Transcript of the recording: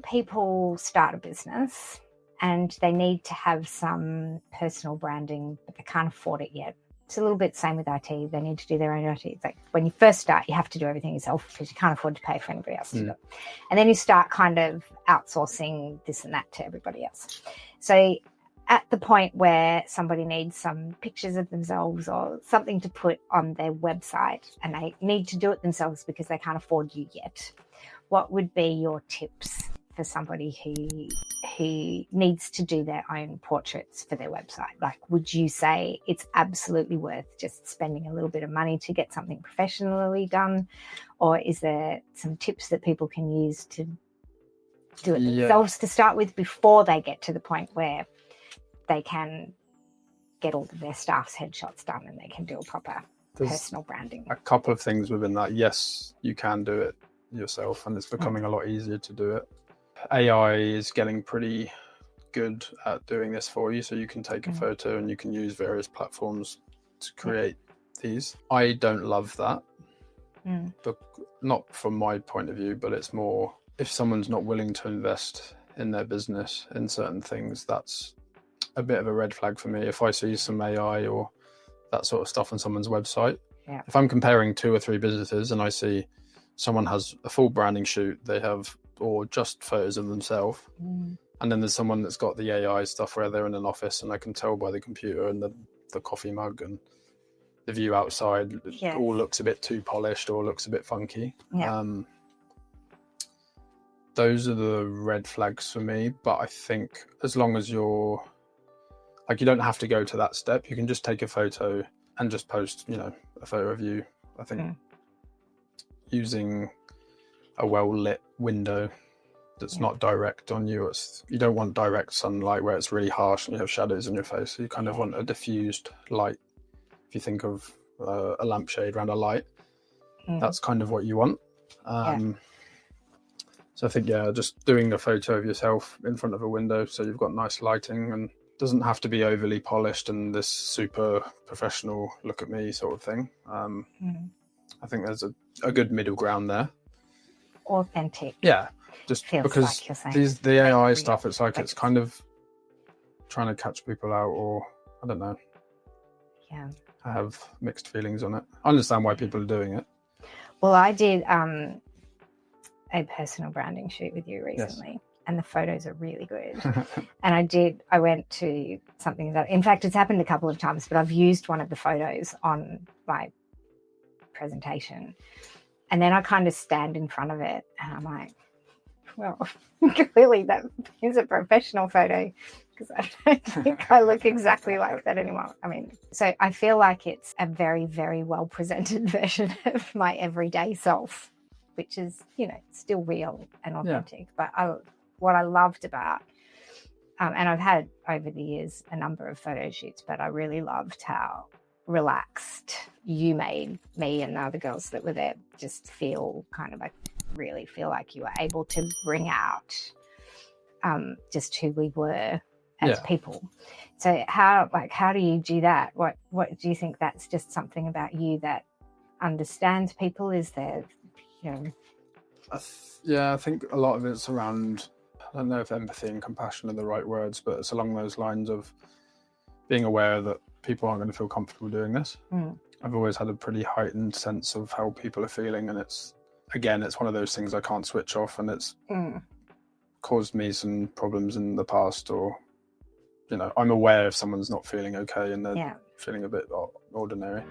people start a business and they need to have some personal branding, but they can't afford it yet. It's a little bit the same with IT. They need to do their own IT. It's like when you first start, you have to do everything yourself because you can't afford to pay for anybody else to do it. And then you start kind of outsourcing this and that to everybody else. So at the point where somebody needs some pictures of themselves or something to put on their website and they need to do it themselves because they can't afford you yet, what would be your tips for somebody who needs to do their own portraits for their website? Like, would you say it's absolutely worth just spending a little bit of money to get something professionally done? Or is there some tips that people can use to do it themselves to start with before they get to the point where they can get all of their staff's headshots done and they can do a proper personal branding? A couple of things within that. Yes, you can do it yourself and it's becoming a lot easier to do it. AI is getting pretty good at doing this for you, so you can take a photo and you can use various platforms to create these. I don't love that, but not from my point of view, but it's more if someone's not willing to invest in their business in certain things, that's a bit of a red flag for me. If I see some AI or that sort of stuff on someone's website, if I'm comparing 2 or 3 businesses and I see someone has a full branding shoot, they have or just photos of themselves, and then there's someone that's got the AI stuff where they're in an office and I can tell by the computer and the coffee mug and the view outside, it all looks a bit too polished or looks a bit funky. Those are the red flags for me. But I think as long as you're like, you don't have to go to that step. You can just take a photo and just post, a photo of you. I think using a well-lit window that's not direct on you. You don't want direct sunlight where it's really harsh and you have shadows in your face. So you kind of want a diffused light. If you think of a lampshade around a light, that's kind of what you want. So I think, just doing a photo of yourself in front of a window so you've got nice lighting and doesn't have to be overly polished and this super professional look at me sort of thing. I think there's a good middle ground there. Authentic. Yeah, just feels because like the AI stuff, it's like it's kind of trying to catch people out, or I don't know. Yeah, I have mixed feelings on it. I understand why people are doing it. Well, I did a personal branding shoot with you recently, and the photos are really good. And I went to something that, in fact, it's happened a couple of times, but I've used one of the photos on my presentation. And then I kind of stand in front of it and I'm like, well, clearly that is a professional photo because I don't think I look exactly like that anymore. I mean, so I feel like it's a very, very well presented version of my everyday self, which is, still real and authentic. But what I loved about, and I've had over the years a number of photo shoots, but I really loved how relaxed you made me and the other girls that were there just feel really feel like you were able to bring out just who we were as people. So how do you do that? What do you think that's just something about you that understands people? Is there, I think a lot of it's around, I don't know if empathy and compassion are the right words, but it's along those lines of being aware that people aren't going to feel comfortable doing this. I've always had a pretty heightened sense of how people are feeling, and it's one of those things I can't switch off, and it's caused me some problems in the past, or I'm aware if someone's not feeling okay and they're feeling a bit ordinary.